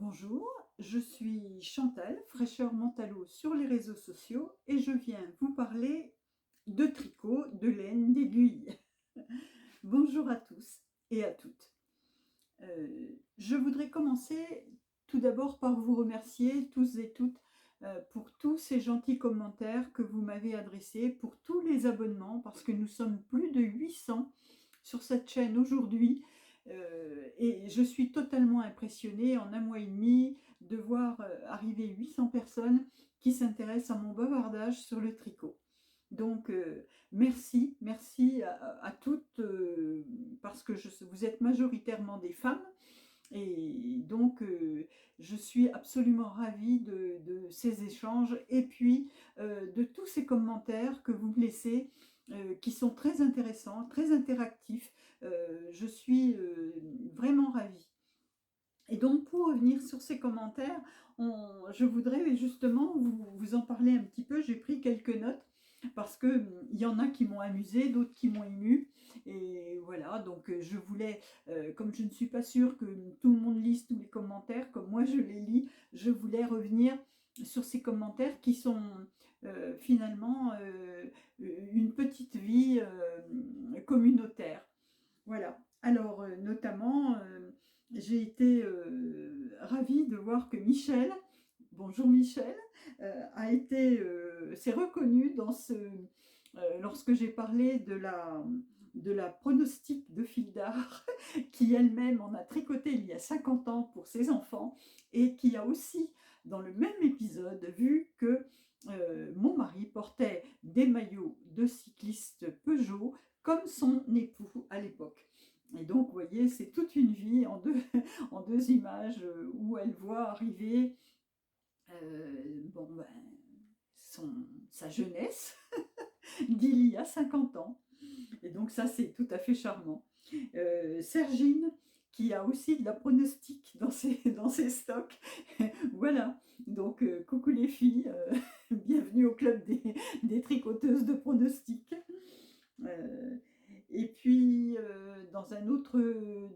Bonjour, je suis Chantal, fraîcheur Mentalo sur les réseaux sociaux et je viens vous parler de tricot, de laine, d'aiguille. Bonjour à tous et à toutes. Je voudrais commencer tout d'abord par vous remercier tous et toutes pour tous ces gentils commentaires que vous m'avez adressés, pour tous les abonnements, parce que nous sommes plus de 800 sur cette chaîne aujourd'hui. Et je suis totalement impressionnée en un mois et demi de voir arriver 800 personnes qui s'intéressent à mon bavardage sur le tricot. Donc, merci, merci à toutes, parce que vous êtes majoritairement des femmes. Et donc, je suis absolument ravie de ces échanges et puis de tous ces commentaires que vous me laissez, qui sont très intéressants, très interactifs. Je suis vraiment ravie. Et donc, pour revenir sur ces commentaires, je voudrais justement vous en parler un petit peu. J'ai pris quelques notes parce que il y en a qui m'ont amusé, d'autres qui m'ont ému. Et voilà, donc je voulais, comme je ne suis pas sûre que tout le monde lise tous les commentaires, comme moi je les lis, je voulais revenir sur ces commentaires qui sont finalement une petite vie communautaire. Voilà. Alors, notamment, j'ai été ravie de voir que Michel, bonjour Michel, s'est reconnu dans lorsque j'ai parlé de la pronostic de fil d'art, qui elle-même en a tricoté il y a 50 ans pour ses enfants, et qui a aussi, dans le même épisode, vu que mon mari portait des maillots de cycliste Peugeot comme son époux à l'époque. Et donc, vous voyez, c'est toute une vie en deux, en deux images où elle voit arriver bon, ben, sa jeunesse d'il y a 50 ans. Et donc ça, c'est tout à fait charmant. Sergine, qui a aussi de la pronostic dans ses stocks. Voilà, donc coucou les filles, bienvenue au club des tricoteuses de pronostic. Euh, et puis, dans un autre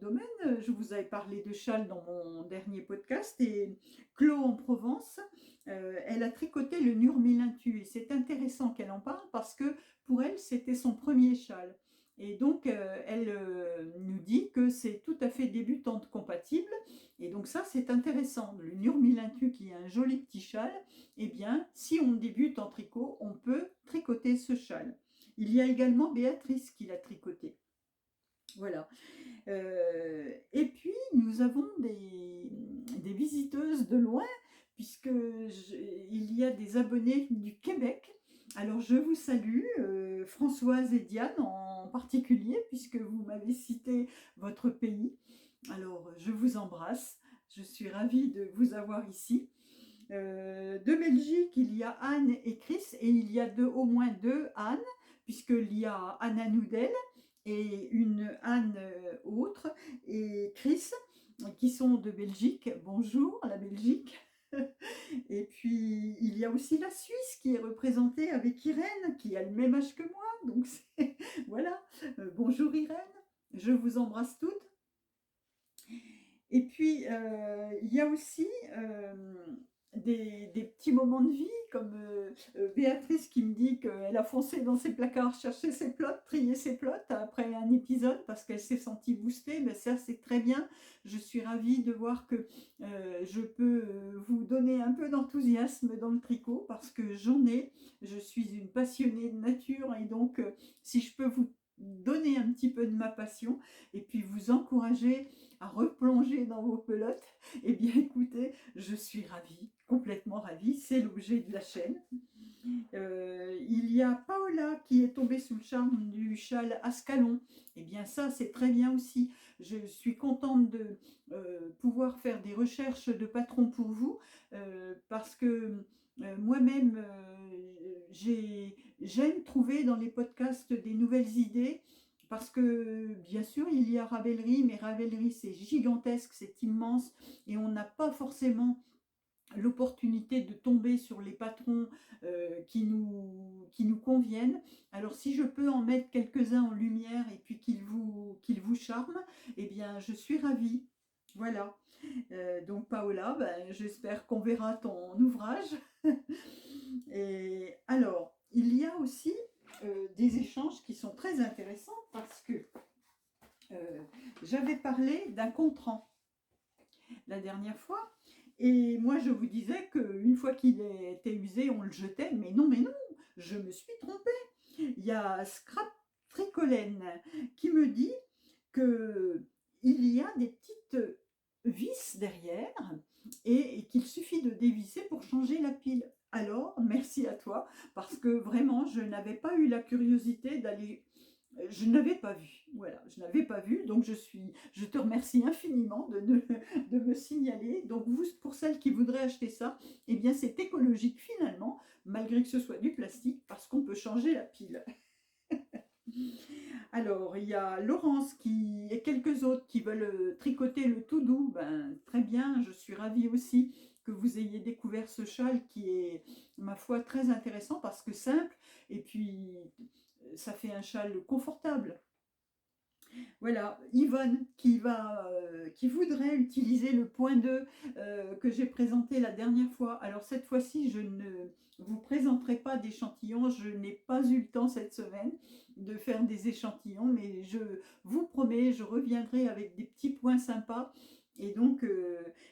domaine, je vous avais parlé de châle dans mon dernier podcast, et Chlo en Provence, elle a tricoté le Nurmilintu, et c'est intéressant qu'elle en parle parce que pour elle, c'était son premier châle. Et donc, elle nous dit que c'est tout à fait débutante compatible, et donc ça, c'est intéressant. Le Nurmilintu, qui est un joli petit châle, eh bien, si on débute en tricot, on peut tricoter ce châle. Il y a également Béatrice qui l'a tricoté. Voilà. Et puis, nous avons des visiteuses de loin, puisque il y a des abonnés du Québec. Alors, je vous salue, Françoise et Diane en particulier, puisque vous m'avez cité votre pays. Alors, je vous embrasse. Je suis ravie de vous avoir ici. De Belgique, il y a Anne et Chris, et il y a au moins deux Anne, puisqu'il y a Anna Noudel et une Anne autre, et Chris, qui sont de Belgique. Bonjour la Belgique. Et puis, il y a aussi la Suisse qui est représentée avec Irène, qui a le même âge que moi. Donc, voilà. Bonjour Irène, je vous embrasse toutes. Et puis, il y a aussi des petits moments de vie, comme Béatrice qui me dit qu'elle a foncé dans ses placards chercher ses plots, trier ses plots après un épisode parce qu'elle s'est sentie boostée. Mais ça, c'est très bien. Je suis ravie de voir que je peux vous donner un peu d'enthousiasme dans le tricot parce que j'en ai. Je suis une passionnée de nature, et donc si je peux vous donner un petit peu de ma passion et puis vous encourager à replonger dans vos pelotes, eh bien écoutez, je suis ravie, complètement ravie, c'est l'objet de la chaîne. Il y a Paola qui est tombée sous le charme du châle Ascalon. Eh bien ça, c'est très bien aussi. Je suis contente de pouvoir faire des recherches de patrons pour vous, parce que moi-même, j'aime trouver dans les podcasts des nouvelles idées. Parce que bien sûr, il y a Ravelry, mais Ravelry, c'est gigantesque, c'est immense, et on n'a pas forcément l'opportunité de tomber sur les patrons qui nous conviennent. Alors si je peux en mettre quelques-uns en lumière et puis qu'ils vous charment, eh bien je suis ravie. Voilà. Donc Paola, ben, j'espère qu'on verra ton ouvrage. Et alors, il y a aussi des échanges qui sont très intéressants parce que euh, j'avais parlé d'un contrant la dernière fois. Et moi, je vous disais qu'une fois qu'il était usé, on le jetait. Mais non, je me suis trompée. Il y a Scrap Tricolène qui me dit que il y a des petites vis derrière et qu'il suffit de dévisser pour changer la pile. Alors, merci à toi, parce que vraiment, je n'avais pas eu la curiosité d'aller. Je n'avais pas vu, voilà, je n'avais pas vu, donc je te remercie infiniment de me signaler. Donc vous, pour celles qui voudraient acheter ça, eh bien c'est écologique finalement, malgré que ce soit du plastique, parce qu'on peut changer la pile. Alors, il y a Laurence et quelques autres qui veulent tricoter le tout doux. Ben, très bien, je suis ravie aussi que vous ayez découvert ce châle qui est, ma foi, très intéressant parce que simple et puis ça fait un châle confortable. Voilà, Yvonne qui voudrait utiliser le point 2 que j'ai présenté la dernière fois. Alors cette fois-ci, je ne vous présenterai pas d'échantillons. Je n'ai pas eu le temps cette semaine de faire des échantillons, mais je vous promets, je reviendrai avec des petits points sympas. Et donc,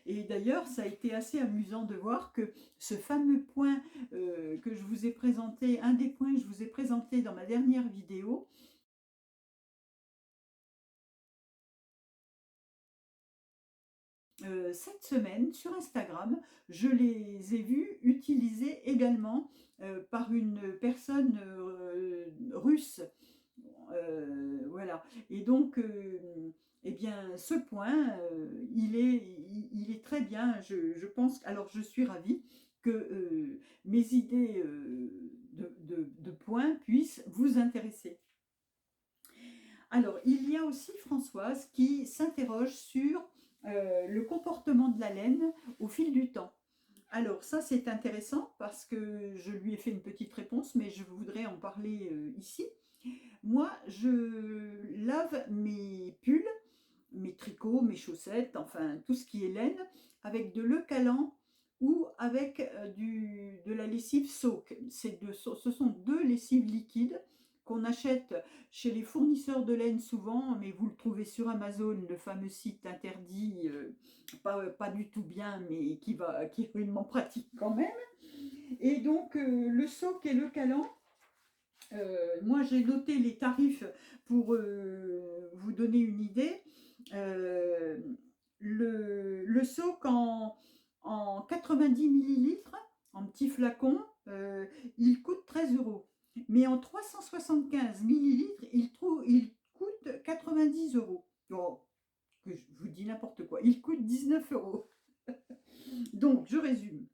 et d'ailleurs, ça a été assez amusant de voir que ce fameux point que je vous ai présenté, un des points que je vous ai présenté dans ma dernière vidéo, cette semaine sur Instagram, je les ai vus utilisés également par une personne russe. Voilà. Et donc, eh bien, ce point, il est très bien. Je pense, alors je suis ravie que mes idées de points puissent vous intéresser. Alors, il y a aussi Françoise qui s'interroge sur le comportement de la laine au fil du temps. Alors, ça, c'est intéressant parce que je lui ai fait une petite réponse, mais je voudrais en parler ici. Moi, je lave mes pulls, mes tricots, mes chaussettes, enfin tout ce qui est laine, avec de l'eau calant ou avec de la lessive soak. Ce sont deux lessives liquides qu'on achète chez les fournisseurs de laine souvent, mais vous le trouvez sur Amazon, le fameux site interdit, pas du tout bien, mais qui est rudement pratique quand même. Et donc le soak et le calant, moi, j'ai noté les tarifs pour vous donner une idée. Euh, le soc en 90 millilitres, en petit flacon, il coûte 13 euros. Mais en 375 millilitres, il coûte 90 euros. Oh, que je vous dis n'importe quoi. Il coûte 19 euros. Donc, je résume.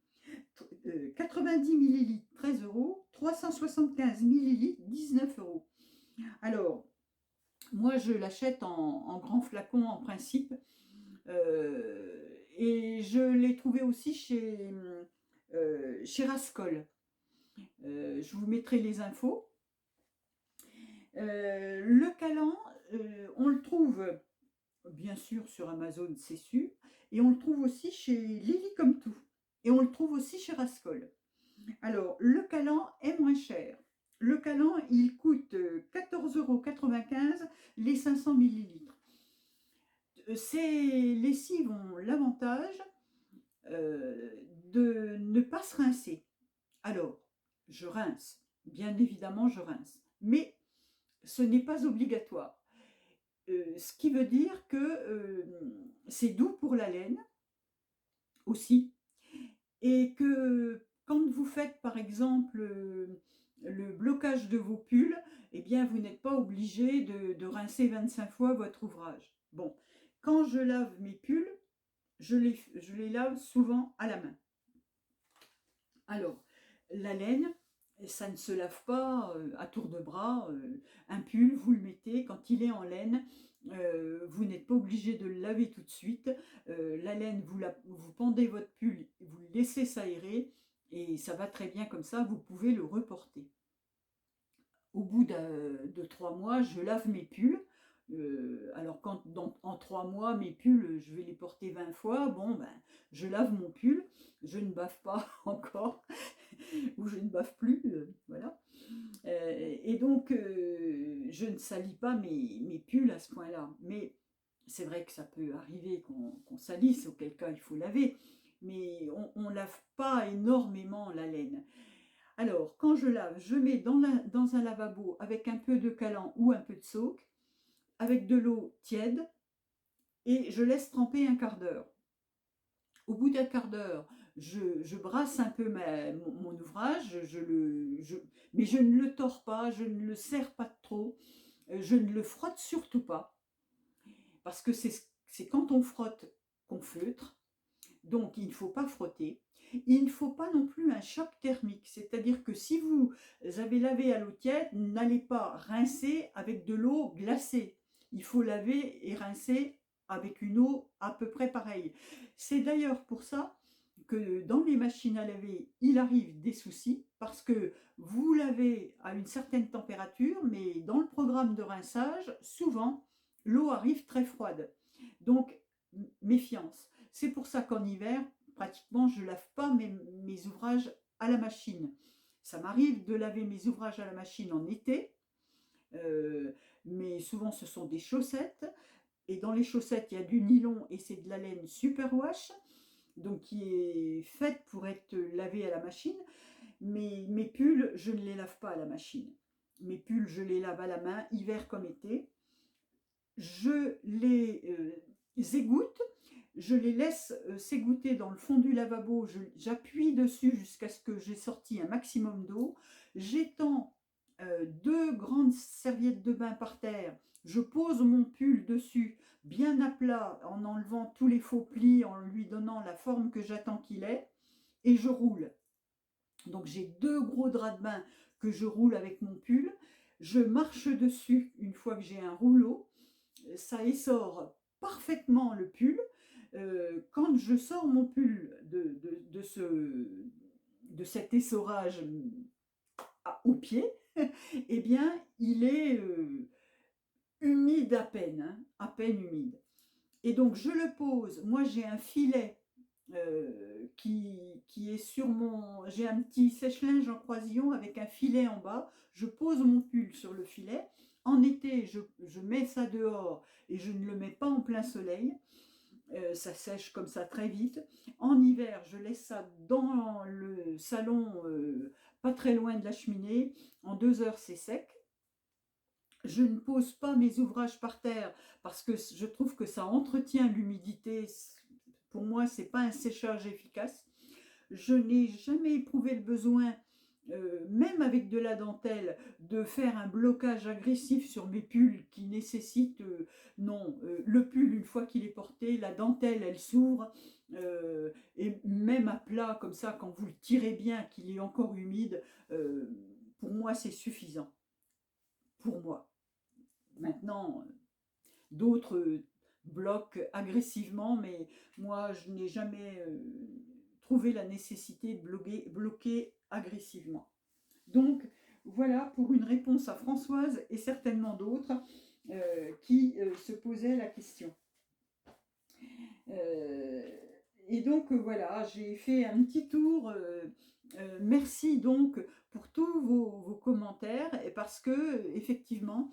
90 millilitres, 13 euros. 375 millilitres, 19 euros. Alors, moi, je l'achète en grand flacon en principe. Et je l'ai trouvé aussi chez Rascol. Je vous mettrai les infos. Le calan, on le trouve bien sûr sur Amazon, c'est sûr. Et on le trouve aussi chez Lily Comme Tout. Et on le trouve aussi chez Rascol. Alors, le calan est moins cher. Le calan, il coûte 14,95 € les 500 millilitres. Ces lessives ont l'avantage de ne pas se rincer. Alors, je rince, bien évidemment, je rince, mais ce n'est pas obligatoire. Ce qui veut dire que c'est doux pour la laine aussi, et que quand vous faites par exemple le blocage de vos pulls, eh bien vous n'êtes pas obligé de rincer 25 fois votre ouvrage. Bon, quand je lave mes pulls, je les lave souvent à la main. Alors, la laine, ça ne se lave pas à tour de bras. Un pull, vous le mettez, quand il est en laine, vous n'êtes pas obligé de le laver tout de suite. La laine, vous pendez votre pull, vous le laissez s'aérer et ça va très bien comme ça, vous pouvez le reporter. Au bout de 3 mois, je lave mes pulls. Alors quand en 3 mois, mes pulls, je vais les porter 20 fois, bon, ben, je lave mon pull, je ne bave pas encore, ou je ne bave plus, voilà. Et donc, je ne salis pas mes pulls à ce point-là. Mais c'est vrai que ça peut arriver qu'on salisse, auquel cas il faut laver. Mais on ne lave pas énormément la laine. Alors, quand je lave, je mets dans un lavabo avec un peu de calan ou un peu de soak, avec de l'eau tiède, et je laisse tremper un quart d'heure. Au bout d'un quart d'heure, je brasse un peu mon ouvrage, mais je ne le tords pas, je ne le serre pas trop, je ne le frotte surtout pas, parce que c'est quand on frotte qu'on feutre, donc il ne faut pas frotter. Il ne faut pas non plus un choc thermique, c'est-à-dire que si vous avez lavé à l'eau tiède, n'allez pas rincer avec de l'eau glacée. Il faut laver et rincer avec une eau à peu près pareille. C'est d'ailleurs pour ça que dans les machines à laver, il arrive des soucis, parce que vous lavez à une certaine température, mais dans le programme de rinçage, souvent, l'eau arrive très froide. Donc, méfiance. C'est pour ça qu'en hiver, pratiquement, je ne lave pas mes ouvrages à la machine. Ça m'arrive de laver mes ouvrages à la machine en été, euh, mais souvent ce sont des chaussettes. Et dans les chaussettes, il y a du nylon et c'est de la laine superwash, donc qui est faite pour être lavée à la machine. Mais mes pulls, je ne les lave pas à la machine. Mes pulls, je les lave à la main, hiver comme été. Je les égoutte, je les laisse s'égoutter dans le fond du lavabo, j'appuie dessus jusqu'à ce que j'ai sorti un maximum d'eau, j'étends 2 grandes serviettes de bain par terre, je pose mon pull dessus bien à plat en enlevant tous les faux plis, en lui donnant la forme que j'attends qu'il ait, et je roule. Donc j'ai 2 gros draps de bain que je roule avec mon pull, je marche dessus une fois que j'ai un rouleau, ça essore parfaitement le pull. Quand je sors mon pull de cet essorage au pied, eh bien, il est humide à peine humide. Et donc, je le pose. Moi, j'ai un filet qui est sur mon... J'ai un petit sèche-linge en croisillon avec un filet en bas. Je pose mon pull sur le filet. En été, je mets ça dehors et je ne le mets pas en plein soleil. Ça sèche comme ça très vite. En hiver, je laisse ça dans le salon, pas très loin de la cheminée. En 2 heures, c'est sec. Je ne pose pas mes ouvrages par terre parce que je trouve que ça entretient l'humidité. Pour moi, ce n'est pas un séchage efficace. Je n'ai jamais éprouvé le besoin, même avec de la dentelle, de faire un blocage agressif sur mes pulls qui nécessite, non, le pull, une fois qu'il est porté, la dentelle, elle s'ouvre, et même à plat, comme ça, quand vous le tirez bien, qu'il est encore humide, pour moi, c'est suffisant. Pour moi. Maintenant, d'autres bloquent agressivement, mais moi, je n'ai jamais trouvé la nécessité de bloquer agressivement. Donc, voilà pour une réponse à Françoise et certainement d'autres qui se posaient la question. Et donc, voilà, j'ai fait un petit tour. Merci donc pour tous vos commentaires, et parce que effectivement,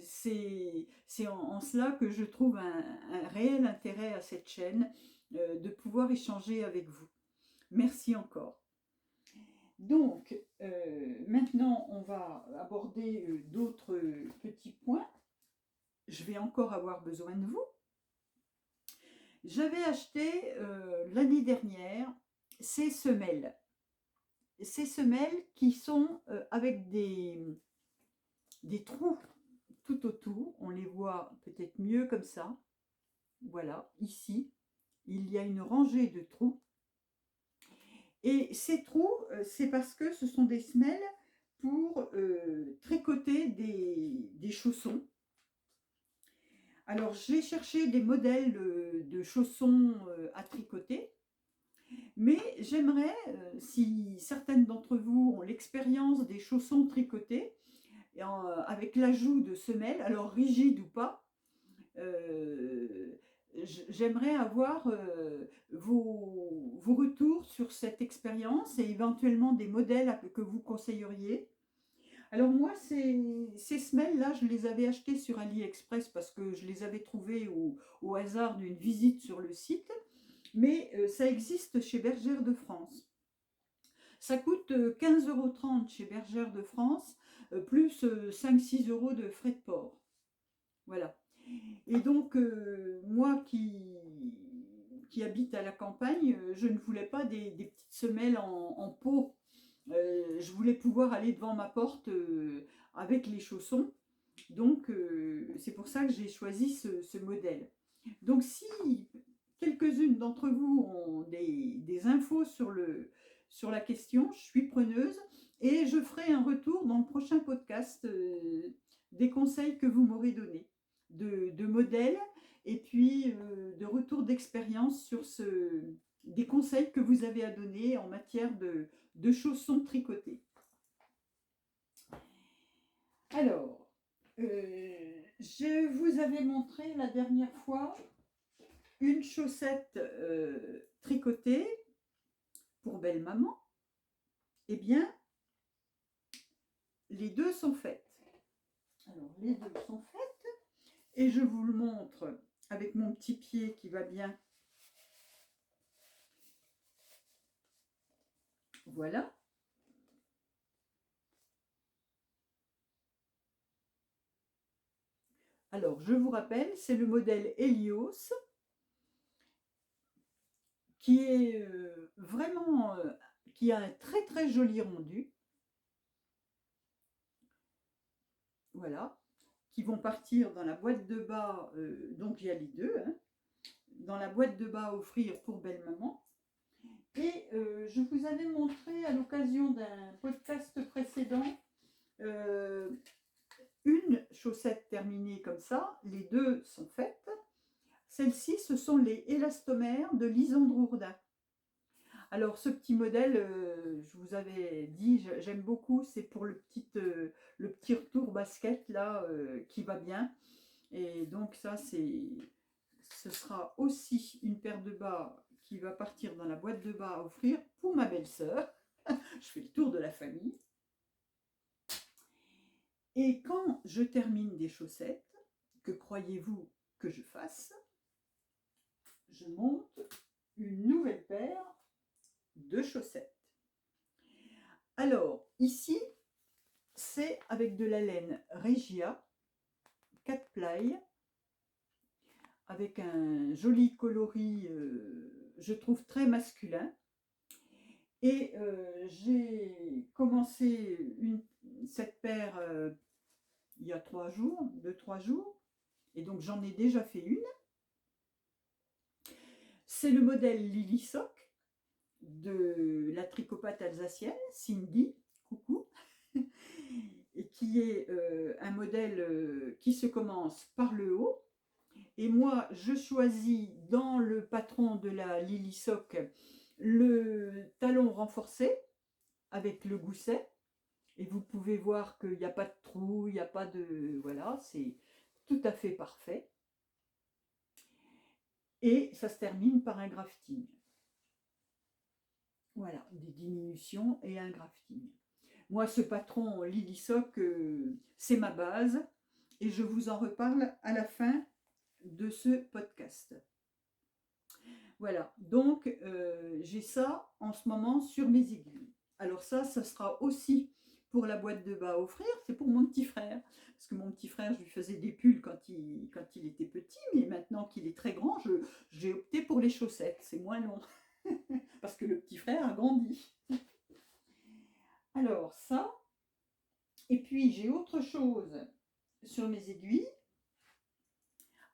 c'est en cela que je trouve un réel intérêt à cette chaîne, de pouvoir échanger avec vous. Merci encore. Donc, maintenant, on va aborder d'autres petits points. Je vais encore avoir besoin de vous. J'avais acheté l'année dernière ces semelles. Ces semelles qui sont avec des trous tout autour. On les voit peut-être mieux comme ça. Voilà, ici, il y a une rangée de trous. Et ces trous, c'est parce que ce sont des semelles pour tricoter des chaussons. Alors, j'ai cherché des modèles de chaussons à tricoter, mais j'aimerais, si certaines d'entre vous ont l'expérience des chaussons tricotés, avec l'ajout de semelles, alors rigides ou pas. J'aimerais avoir vos retours sur cette expérience et éventuellement des modèles que vous conseilleriez. Alors moi, ces semelles-là, je les avais achetées sur AliExpress parce que je les avais trouvées au hasard d'une visite sur le site, mais ça existe chez Bergère de France. Ça coûte 15,30 € chez Bergère de France, plus 5-6 € de frais de port. Voilà. Et donc, moi qui habite à la campagne, je ne voulais pas des petites semelles en pot. Je voulais pouvoir aller devant ma porte avec les chaussons. Donc, c'est pour ça que j'ai choisi ce modèle. Donc, si quelques-unes d'entre vous ont des infos sur la question, je suis preneuse et je ferai un retour dans le prochain podcast des conseils que vous m'aurez donnés, de modèles et puis de retour d'expérience sur des conseils que vous avez à donner en matière de chaussons tricotés. Alors, je vous avais montré la dernière fois une chaussette tricotée pour belle maman. Eh bien, les deux sont faites. Alors, les deux sont faites et je vous le montre avec mon petit pied qui va bien. Voilà. Alors, je vous rappelle, c'est le modèle Helios qui est vraiment, qui a un très très joli rendu. Voilà. Qui vont partir dans la boîte de bas, donc il y a les deux, hein, dans la boîte de bas à offrir pour belle maman. Et je vous avais montré à l'occasion d'un podcast précédent une chaussette terminée comme ça, les deux sont faites. Celles-ci, ce sont les élastomères de Lisandre Ourdin. Alors ce petit modèle, je vous avais dit, j'aime beaucoup, c'est pour le petit retour basket là qui va bien. Et donc ça, ce sera aussi une paire de bas qui va partir dans la boîte de bas à offrir pour ma belle-sœur. Je fais le tour de la famille. Et quand je termine des chaussettes, que croyez-vous que je fasse? Je monte une nouvelle paire de chaussettes. Alors, ici, c'est avec de la laine Regia, 4 ply, avec un joli coloris, je trouve très masculin. Et j'ai commencé cette paire il y a 3 jours, 2-3 jours, et donc j'en ai déjà fait une. C'est le modèle Lily Sock de la tricopate alsacienne, Cindy, coucou, et qui est un modèle qui se commence par le haut. Et moi, je choisis dans le patron de la Lily Sock le talon renforcé avec le gousset. Et vous pouvez voir qu'il n'y a pas de trou, il n'y a pas de... Voilà, c'est tout à fait parfait. Et ça se termine par un grafting. Voilà, des diminutions et un grafting. Moi, ce patron Lily Sock, c'est ma base. Et je vous en reparle à la fin de ce podcast. Voilà, donc j'ai ça en ce moment sur mes aiguilles. Alors ça sera aussi pour la boîte de bas à offrir, c'est pour mon petit frère. Parce que mon petit frère, je lui faisais des pulls quand il était petit, mais maintenant qu'il est très grand, j'ai opté pour les chaussettes, c'est moins long. Parce que le petit frère a grandi. Alors ça, et puis j'ai autre chose sur mes aiguilles,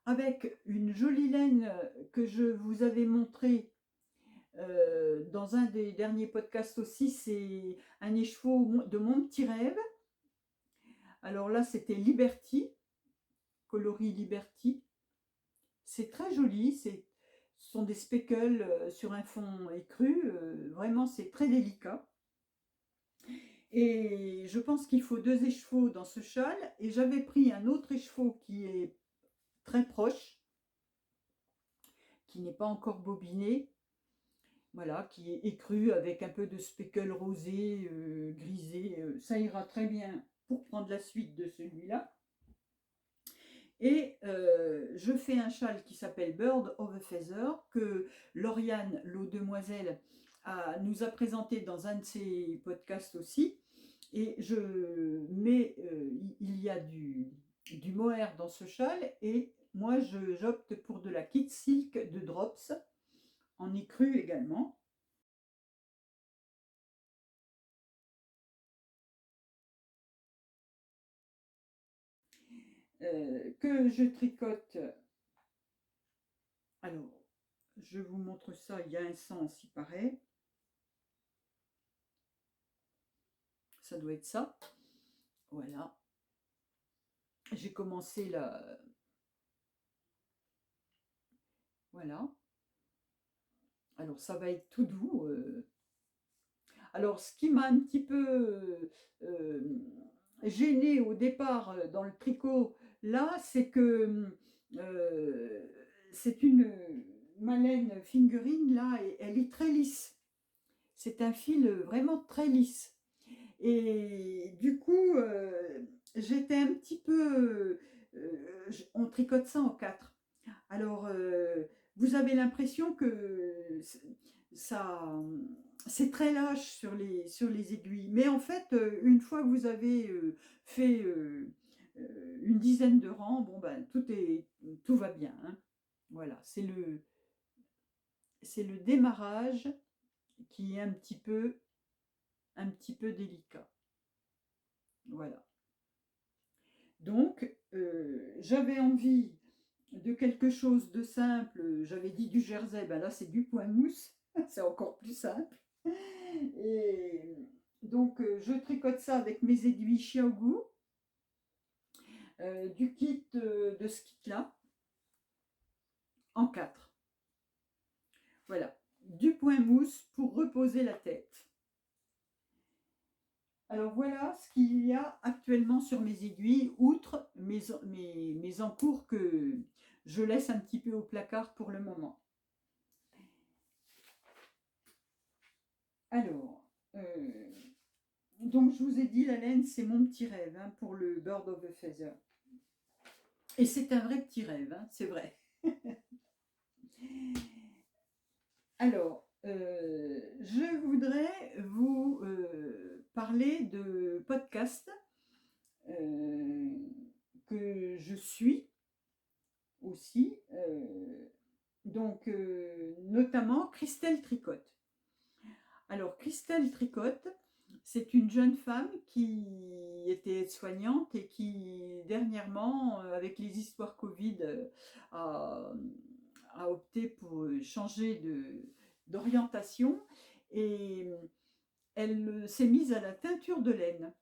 avec une jolie laine que je vous avais montrée dans un des derniers podcasts aussi, c'est un écheveau de mon petit rêve. Alors là, c'était Liberty, coloris Liberty. C'est très joli, ce sont des speckles sur un fond écru, vraiment c'est très délicat. Et je pense qu'il faut 2 écheveaux dans ce châle. Et j'avais pris un autre écheveau qui est très proche, qui n'est pas encore bobiné. Voilà, qui est écru avec un peu de speckle rosé, grisé. Ça ira très bien pour prendre la suite de celui-là. Et je fais un châle qui s'appelle Bird of a Feather, que Lauriane, l'eau demoiselle, nous a présenté dans un de ses podcasts aussi. Et je mets, il y a du mohair dans ce châle, et moi j'opte pour de la kit silk de Drops, en écru également. Que je tricote. Alors, je vous montre ça, il y a un sens, il paraît. Ça doit être ça. Voilà. J'ai commencé là. Voilà. Alors, ça va être tout doux. Alors, ce qui m'a un petit peu gênée au départ dans le tricot, là, c'est que c'est une Malène fingering, là, et elle est très lisse. C'est un fil vraiment très lisse. Et du coup, j'étais un petit peu... on tricote ça en 4. Alors, vous avez l'impression que ça, c'est très lâche sur les aiguilles. Mais en fait, une fois que vous avez fait une dizaine de rangs, bon ben, tout va bien, hein. Voilà, c'est le démarrage qui est un petit peu délicat. Voilà. Donc, j'avais envie de quelque chose de simple. J'avais dit du jersey, ben là c'est du point mousse, c'est encore plus simple. Et donc, je tricote ça avec mes aiguilles Xiaogu, du kit de ce kit-là, en 4. Voilà, du point mousse pour reposer la tête. Alors voilà ce qu'il y a actuellement sur mes aiguilles, outre mes encours que je laisse un petit peu au placard pour le moment. Alors, donc je vous ai dit, la laine, c'est mon petit rêve, hein, pour le Bird of a Feather. Et c'est un vrai petit rêve, hein, c'est vrai. Alors, je voudrais vous parler de podcasts que je suis aussi. Donc, notamment Christelle Tricotte. Alors, Christelle Tricotte, c'est une jeune femme qui était aide-soignante et qui, dernièrement, avec les histoires Covid, a, a opté pour changer d'orientation, et elle s'est mise à la teinture de laine.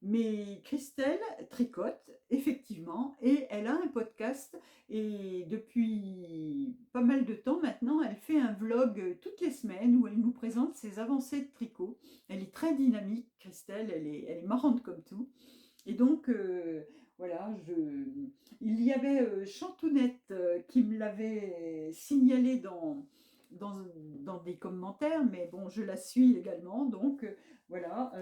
Mais Christelle tricote, effectivement, et elle a un podcast, et depuis pas mal de temps maintenant, elle fait un vlog toutes les semaines où elle nous présente ses avancées de tricot. Elle est très dynamique, Christelle, elle est marrante comme tout. Et donc, voilà, il y avait Chantounette qui me l'avait signalé dans des commentaires, mais bon, je la suis également, donc voilà.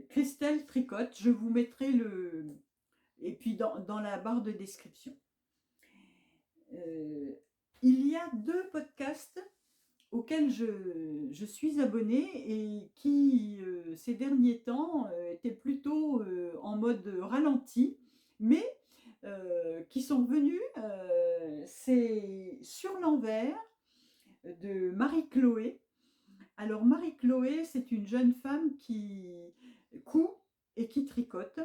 Christelle Tricotte, je vous mettrai et puis dans la barre de description. Il y a 2 podcasts auxquels je suis abonnée et qui, ces derniers temps, étaient plutôt en mode ralenti, mais qui sont venus. C'est Sur l'envers de Marie-Chloé. Alors Marie-Chloé, c'est une jeune femme qui coud et qui tricote.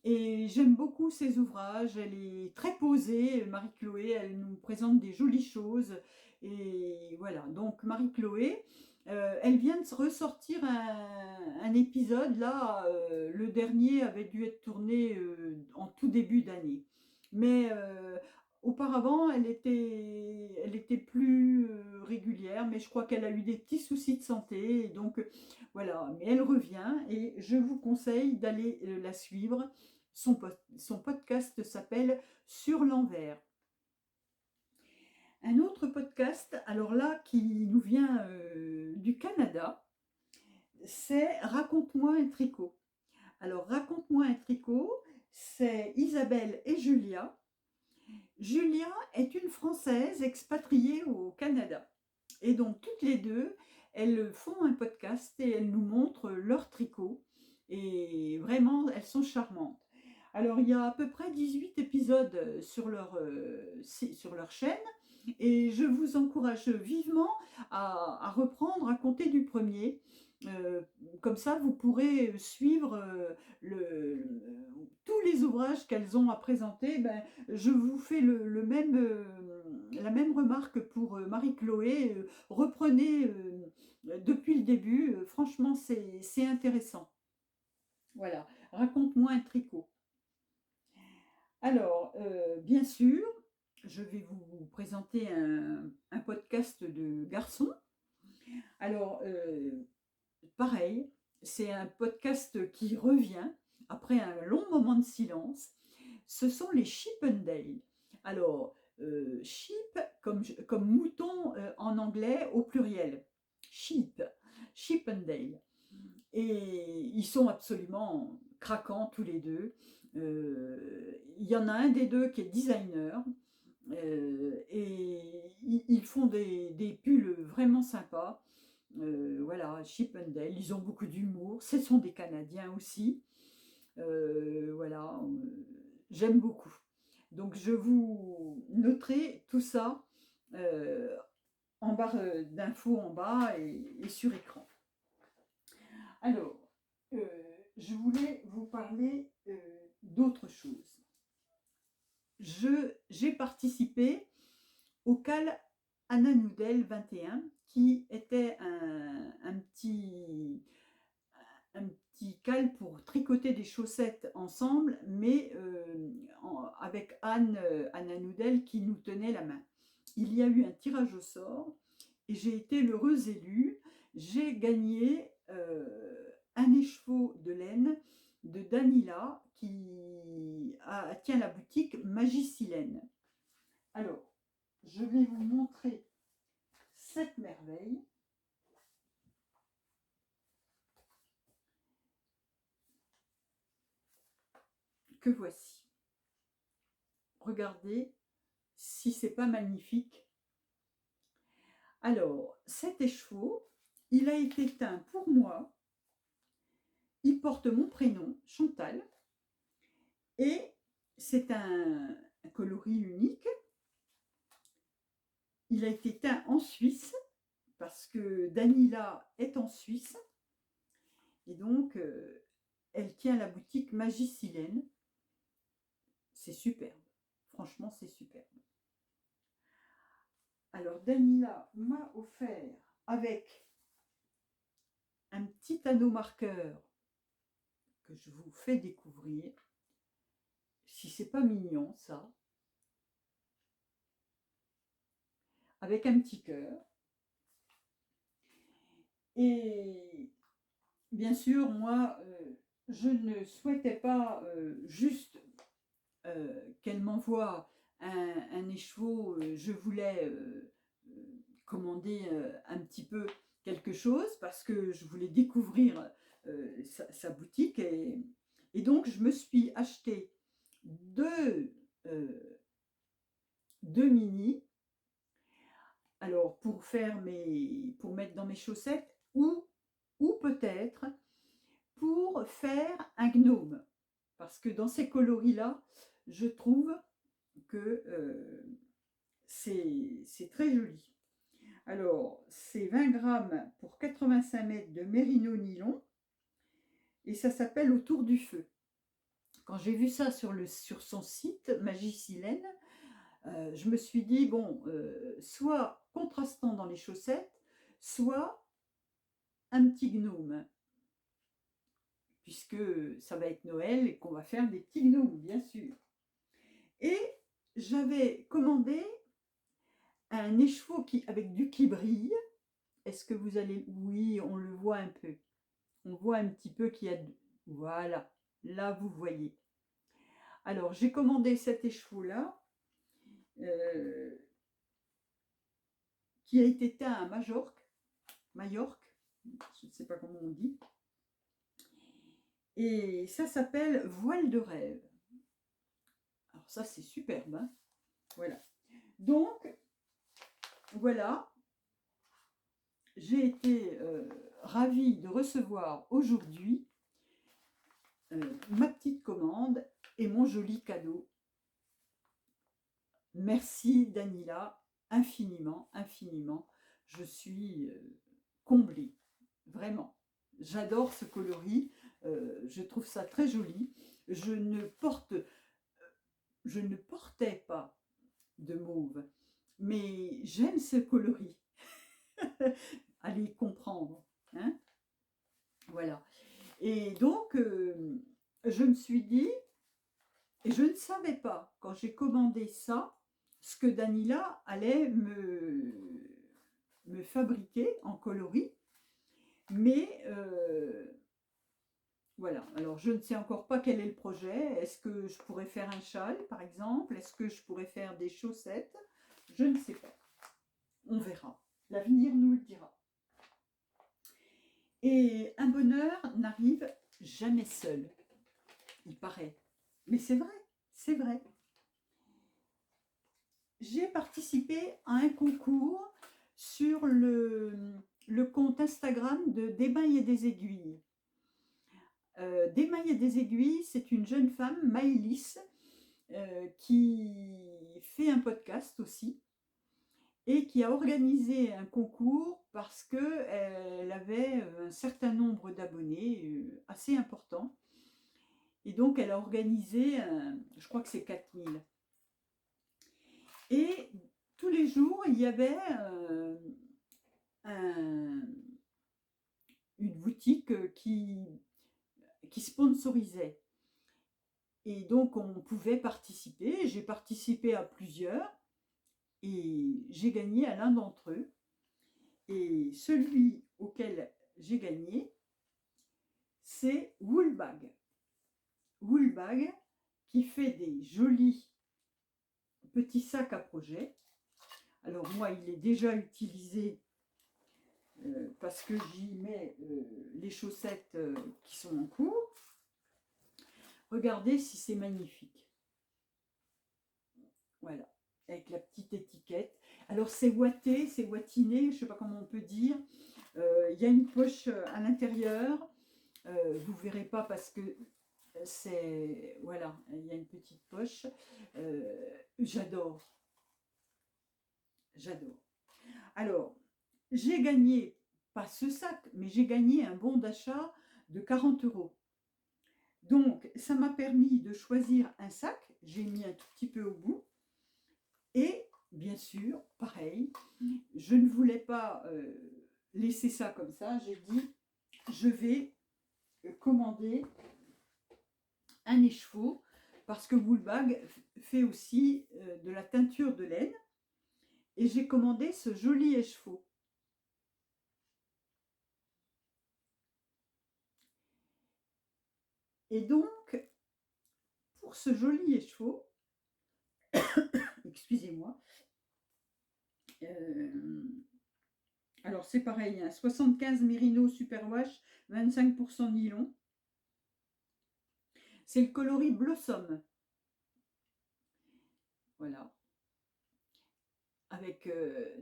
Et j'aime beaucoup ses ouvrages. Elle est très posée, Marie-Chloé. Elle nous présente des jolies choses. Et voilà, donc Marie-Chloé, elle vient de ressortir un épisode. Là, le dernier avait dû être tourné en tout début d'année. Mais Auparavant, elle était plus régulière, mais je crois qu'elle a eu des petits soucis de santé. Et donc, voilà, mais elle revient et je vous conseille d'aller la suivre. Son podcast s'appelle Sur l'envers. Un autre podcast, alors là, qui nous vient du Canada, c'est Raconte-moi un tricot. Alors, Raconte-moi un tricot, c'est Isabelle et Julia. Julia est une Française expatriée au Canada. Et donc, toutes les deux, elles font un podcast et elles nous montrent leur tricot. Et vraiment, elles sont charmantes. Alors, il y a à peu près 18 épisodes sur leur chaîne. Et je vous encourage vivement à reprendre, à compter du premier. Euh, Comme ça, vous pourrez suivre tous les ouvrages qu'elles ont à présenter. Ben, je vous fais la même remarque pour Marie-Chloé. Reprenez depuis le début. Franchement, c'est intéressant. Voilà. Raconte-moi un tricot. Alors, bien sûr, je vais vous présenter un podcast de garçons. Alors, pareil, c'est un podcast qui revient après un long moment de silence. Ce sont les Chippendales. Alors, sheep comme mouton en anglais au pluriel. Sheep, Chippendale. Et ils sont absolument craquants tous les deux. Il y en a un des deux qui est designer. Et ils font des pulls vraiment sympas. Voilà, Chippendale, ils ont beaucoup d'humour. Ce sont des Canadiens aussi. Voilà, j'aime beaucoup. Donc je vous noterai tout ça en barre d'infos en bas et sur écran. Alors, euh, je voulais vous parler d'autre chose. J'ai participé au CAL Anna Noudel 21, qui était un petit cal pour tricoter des chaussettes ensemble, mais avec Anna Noudel qui nous tenait la main. Il y a eu un tirage au sort et j'ai été l'heureuse élue. J'ai gagné un écheveau de laine de Danila qui tient la boutique Magicilène. Alors, je vais vous montrer cette merveille. Que voici. Regardez si c'est pas magnifique. Alors, cet écheveau, il a été teint pour moi. Il porte mon prénom, Chantal, et c'est un coloris unique. Il a été teint en Suisse parce que Danila est en Suisse et donc elle tient la boutique Magicilène. C'est superbe, franchement c'est superbe. Alors Danila m'a offert avec un petit anneau marqueur que je vous fais découvrir. Si c'est pas mignon ça, avec un petit cœur. Et bien sûr, moi, je ne souhaitais pas juste qu'elle m'envoie un écheveau. Je voulais commander un petit peu quelque chose parce que je voulais découvrir sa boutique. Et donc, je me suis acheté euh, deux mini. Alors, pour mettre dans mes chaussettes ou peut-être pour faire un gnome. Parce que dans ces coloris-là, je trouve que c'est très joli. Alors, c'est 20 grammes pour 85 mètres de mérino nylon et ça s'appelle Autour du feu. Quand j'ai vu ça sur son site, Magicilène, je me suis dit, bon, soit contrastant dans les chaussettes, soit un petit gnome, puisque ça va être Noël et qu'on va faire des petits gnomes, bien sûr. Et j'avais commandé un écheveau avec qui brille. Est-ce que vous allez... Oui, on le voit un peu. On voit un petit peu qu'il y a... Voilà, là vous voyez. Alors, j'ai commandé cet écheveau-là, euh, qui a été teint à Majorque, je ne sais pas comment on dit. Et ça s'appelle Voile de rêve. Alors ça, c'est superbe, hein. Voilà. Donc, voilà, j'ai été ravie de recevoir aujourd'hui ma petite commande et mon joli cadeau. Merci Danila, infiniment, infiniment. Je suis comblée, vraiment. J'adore ce coloris, je trouve ça très joli. Je ne portais pas de mauve, mais j'aime ce coloris. Allez comprendre, hein. Voilà. Et donc, je me suis dit, et je ne savais pas, quand j'ai commandé ça, ce que Danila allait me fabriquer en coloris. Mais voilà, alors je ne sais encore pas quel est le projet. Est-ce que je pourrais faire un châle, par exemple? Est-ce que je pourrais faire des chaussettes? Je ne sais pas. On verra. L'avenir nous le dira. Et un bonheur n'arrive jamais seul, il paraît. Mais c'est vrai, c'est vrai. J'ai participé à un concours sur le compte Instagram de D'Emailles et des Aiguilles. D'Emailles et des Aiguilles, c'est une jeune femme, Maëlys, qui fait un podcast aussi et qui a organisé un concours parce qu'elle avait un certain nombre d'abonnés assez important. Et donc, elle a organisé, je crois que c'est 4000. Et tous les jours, il y avait une boutique qui sponsorisait. Et donc, on pouvait participer. J'ai participé à plusieurs et j'ai gagné à l'un d'entre eux. Et celui auquel j'ai gagné, c'est Woolbag. Woolbag qui fait des jolis petits sacs à projet. Alors moi, il est déjà utilisé parce que j'y mets les chaussettes qui sont en cours. Regardez si c'est magnifique. Voilà, avec la petite étiquette. Alors c'est ouaté, c'est ouatiné, je ne sais pas comment on peut dire. Il y a une poche à l'intérieur. Vous ne verrez pas parce que c'est... Voilà, il y a une petite poche. J'adore. J'adore. Alors, j'ai gagné, pas ce sac, mais j'ai gagné un bon d'achat de 40 €. Donc, ça m'a permis de choisir un sac. J'ai mis un tout petit peu au bout. Et, bien sûr, pareil, je ne voulais pas laisser ça comme ça. J'ai dit, je vais commander un écheveau parce que Woolbag fait aussi de la teinture de laine. Et j'ai commandé ce joli écheveau. Et donc, pour ce joli écheveau, excusez-moi, alors c'est pareil, hein, 75 Merino Superwash, 25% nylon. C'est le coloris Blossom. Voilà. Avec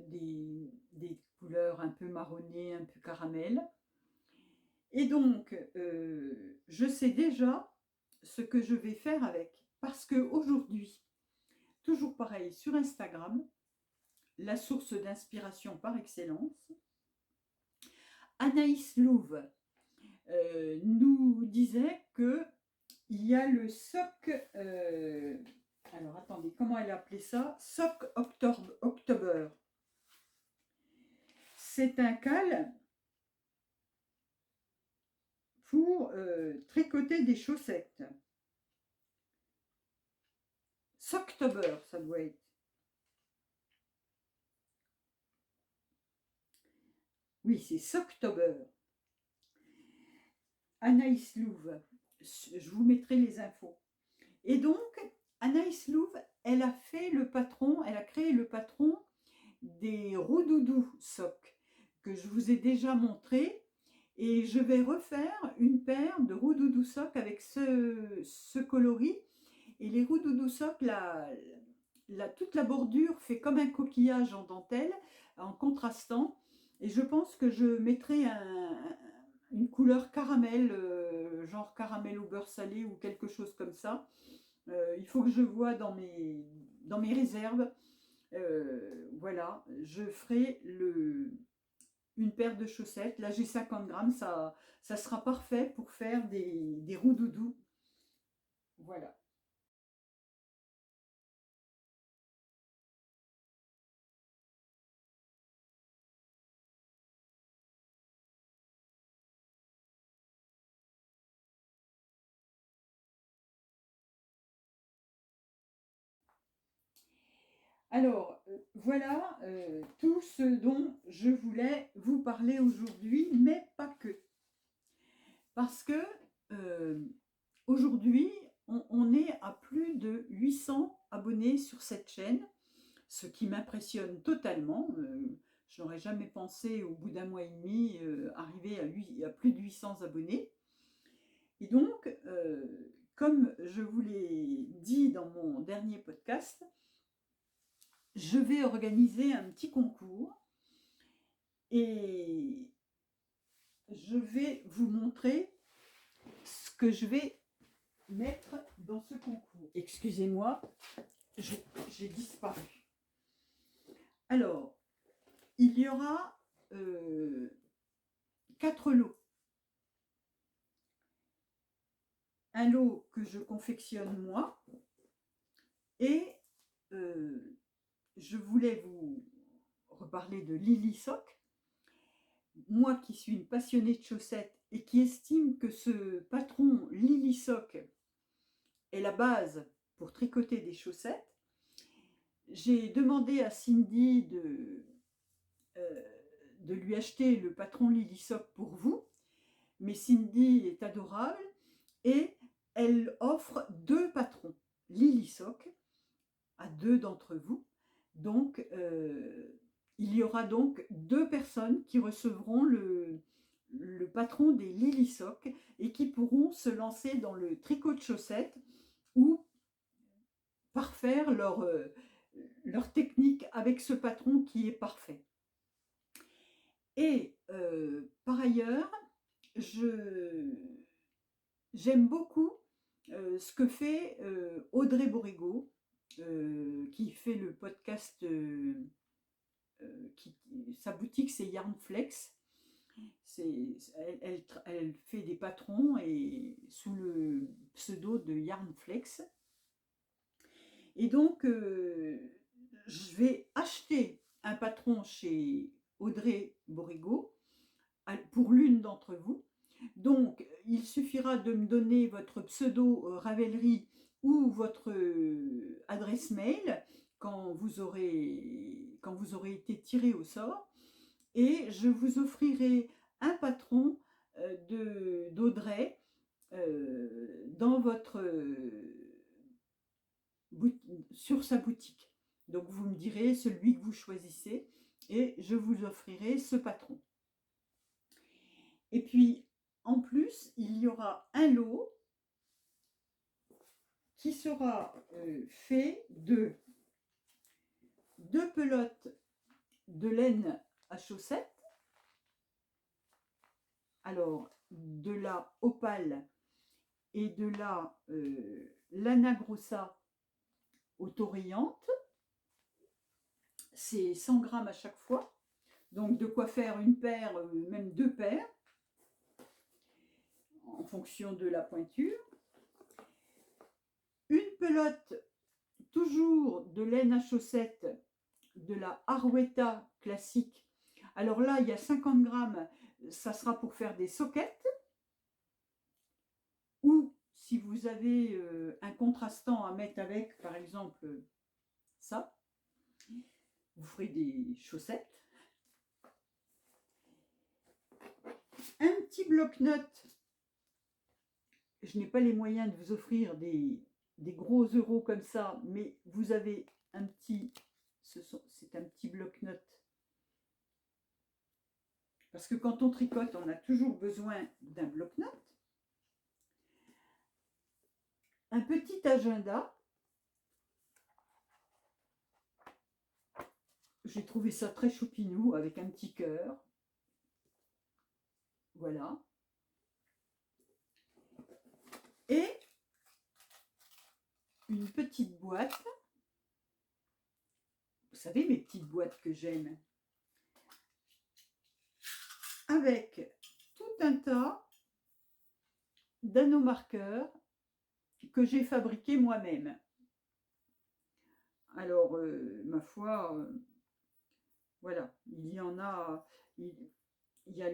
des couleurs un peu marronnées, un peu caramel. Et donc, je sais déjà ce que je vais faire avec. Parce qu'aujourd'hui, toujours pareil, sur Instagram, la source d'inspiration par excellence, Anaïs Louve nous disait que il y a le soc, alors attendez, comment elle appelait ça? Soc October. C'est un cal pour tricoter des chaussettes. Socktober, ça doit être. Oui, c'est Socktober. Anaïs Louve. Je vous mettrai les infos. Et donc, Anaïs Louve, elle a fait le patron, elle a créé le patron des Roudoudou socks que je vous ai déjà montré. Et je vais refaire une paire de Roudoudou socks avec ce coloris. Et les Roudoudou socks, toute la bordure fait comme un coquillage en dentelle, en contrastant. Et je pense que je mettrai une couleur caramel, genre caramel au beurre salé ou quelque chose comme ça. Il faut que je vois dans mes réserves. Voilà, je ferai une paire de chaussettes. Là, j'ai 50 grammes, ça sera parfait pour faire des roudoudous. Voilà. Alors, voilà tout ce dont je voulais vous parler aujourd'hui, mais pas que. Parce que aujourd'hui, on est à plus de 800 abonnés sur cette chaîne, ce qui m'impressionne totalement. Je n'aurais jamais pensé au bout d'un mois et demi arriver à plus de 800 abonnés. Et donc, comme je vous l'ai dit dans mon dernier podcast, je vais organiser un petit concours et je vais vous montrer ce que je vais mettre dans ce concours. Excusez-moi, j'ai disparu. Alors, il y aura 4 lots. Un lot que je confectionne moi et je voulais vous reparler de Lily Sock. Moi qui suis une passionnée de chaussettes et qui estime que ce patron Lily Sock est la base pour tricoter des chaussettes, j'ai demandé à Cindy de lui acheter le patron Lily Sock pour vous. Mais Cindy est adorable et elle offre 2 patrons Lily Sock à 2 d'entre vous. Donc, il y aura donc 2 personnes qui recevront le patron des Lily Sock et qui pourront se lancer dans le tricot de chaussettes ou parfaire leur technique avec ce patron qui est parfait. Et par ailleurs, j'aime beaucoup ce que fait Audrey Borigo, qui fait le podcast, sa boutique c'est Yarnflex. Elle fait des patrons et sous le pseudo de Yarnflex. Et donc, je vais acheter un patron chez Audrey Borigo pour l'une d'entre vous. Donc, il suffira de me donner votre pseudo Ravelry ou votre adresse mail quand vous aurez été tiré au sort. Et je vous offrirai un patron d'Audrey dans sur sa boutique. Donc, vous me direz celui que vous choisissez et je vous offrirai ce patron. Et puis, en plus, il y aura un lot qui sera fait de 2 pelotes de laine à chaussettes, alors de la opale et de la lana grossa autorillante. C'est 100 grammes à chaque fois, donc de quoi faire une paire, même 2 paires, en fonction de la pointure. Une pelote toujours de laine à chaussettes de la Arwetta classique. Alors là, il y a 50 grammes, ça sera pour faire des soquettes. Ou si vous avez un contrastant à mettre avec, par exemple, ça, vous ferez des chaussettes. Un petit bloc-notes. Je n'ai pas les moyens de vous offrir des gros euros comme ça, mais vous avez un petit, c'est un petit bloc-notes. Parce que quand on tricote, on a toujours besoin d'un bloc-notes. Un petit agenda. J'ai trouvé ça très choupinou avec un petit cœur. Voilà. Et une petite boîte. Vous savez, mes petites boîtes que j'aime. Avec tout un tas d'anneaux marqueurs que j'ai fabriqués moi-même. Alors, ma foi, voilà, il y en a, il y a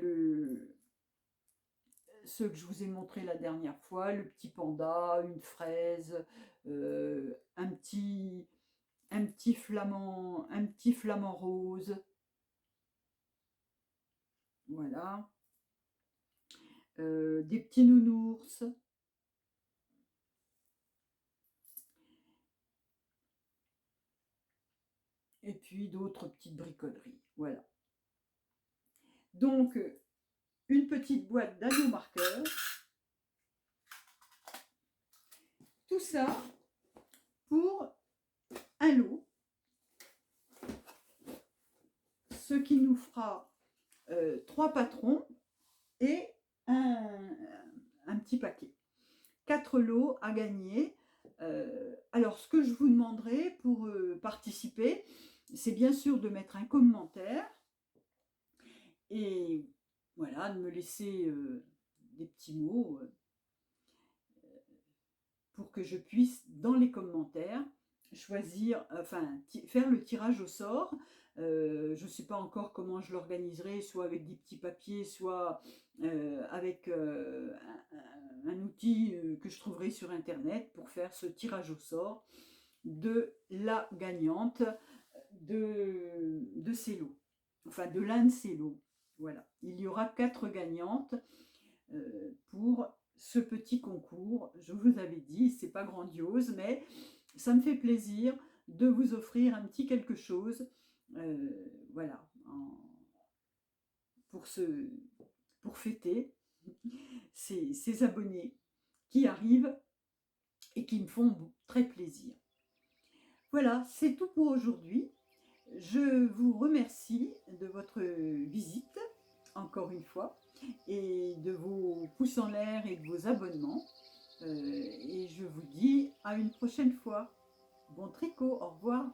ceux que je vous ai montré la dernière fois, le petit panda, une fraise, un petit flamant rose, voilà, des petits nounours, et puis d'autres petites bricoleries, voilà. Donc, une petite boîte d'anneaux marqueurs, tout ça pour un lot, ce qui nous fera 3 patrons et un petit paquet. 4 lots à gagner. Alors, ce que je vous demanderai pour participer, c'est bien sûr de mettre un commentaire et voilà, de me laisser des petits mots pour que je puisse, dans les commentaires, choisir, enfin, faire le tirage au sort. Je ne sais pas encore comment je l'organiserai, soit avec des petits papiers, soit avec un outil que je trouverai sur Internet pour faire ce tirage au sort de la gagnante de ces lots, enfin de l'un de ces lots. Voilà, il y aura 4 gagnantes pour ce petit concours. Je vous avais dit, c'est pas grandiose, mais ça me fait plaisir de vous offrir un petit quelque chose, voilà, pour fêter ces abonnés qui arrivent et qui me font très plaisir. Voilà, c'est tout pour aujourd'hui. Je vous remercie de votre visite, encore une fois, et de vos pouces en l'air et de vos abonnements. Et je vous dis à une prochaine fois. Bon tricot, au revoir.